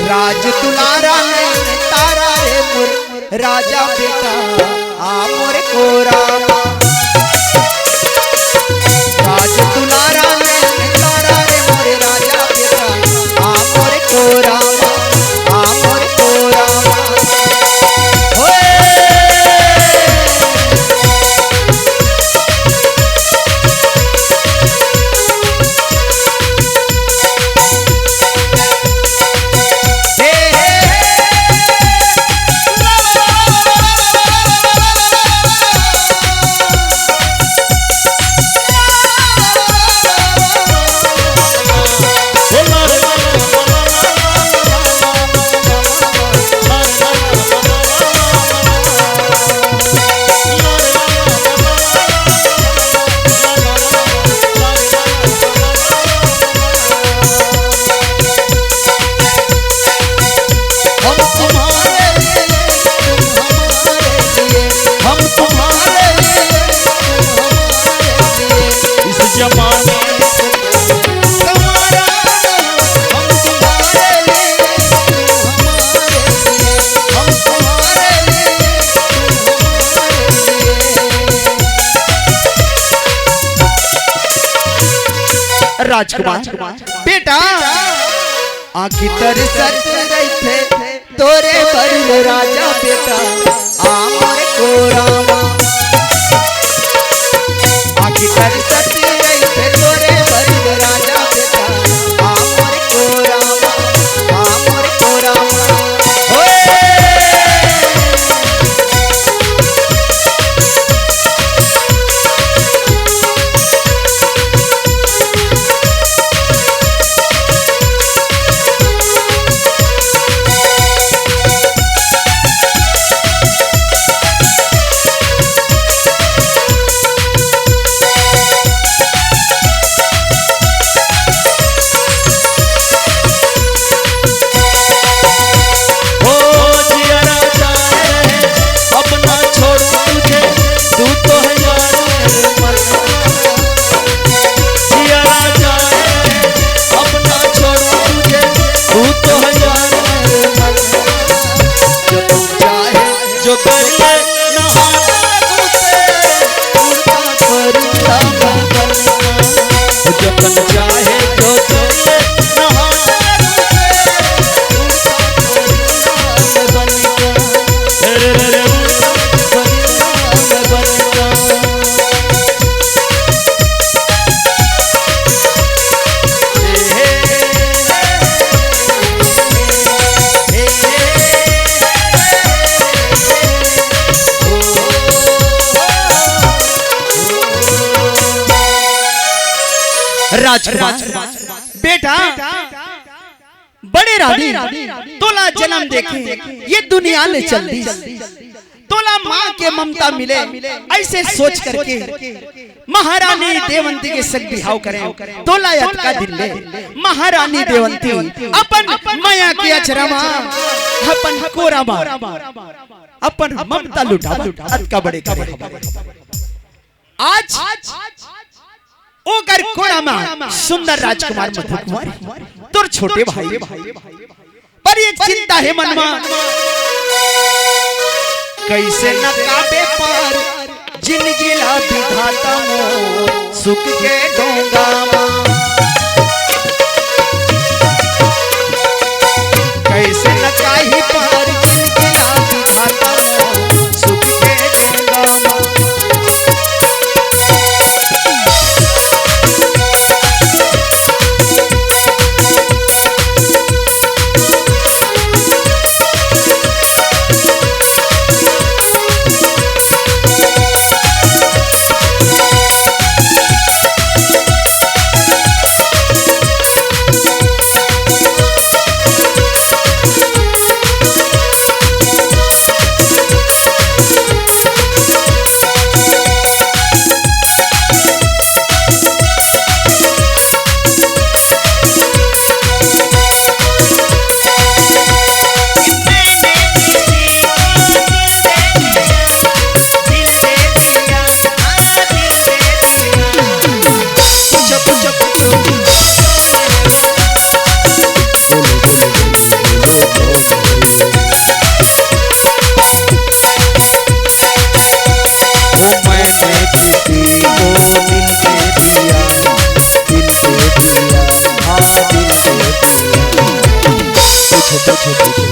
राज दुलारा ने तारा रे मोर राजा बेटा आ मोर कोरा राज दुलारा ने तारा रे मोर राजा बेटा आ मोर कोरा आ मोर कोरा राजकुमार बेटा आखी तरसत रही तोरे पर राजा बेटा आ मोर कोरा आखी तरसत रही तोरे पर राजा बेटा आ मोर कोरा आ मोर कोरा राजकुमार बेटा बड़े रानी तोला जन्म देखे ये दुनिया ले चल दी तोला माँ के ममता मिले ऐसे सोच करके महारानी देवंती के संग बिहाव करे तोला अटका दिल ले महारानी देवंती अपन माया के अचरमा अपन कोरामा अपन ममता लुटा अटका बड़े आज ओकर कोरामा सुंदर राजकुमार मधु कुमार तोर छोटे भाई पर एक चिंता है मनमा कैसे न काबे पार जिंदगी ला विधाता मोर सुख के डोंगा कैसे न काही पार जिंदगी ला विधाता मोर सुख के डोंगा पूछो पूछो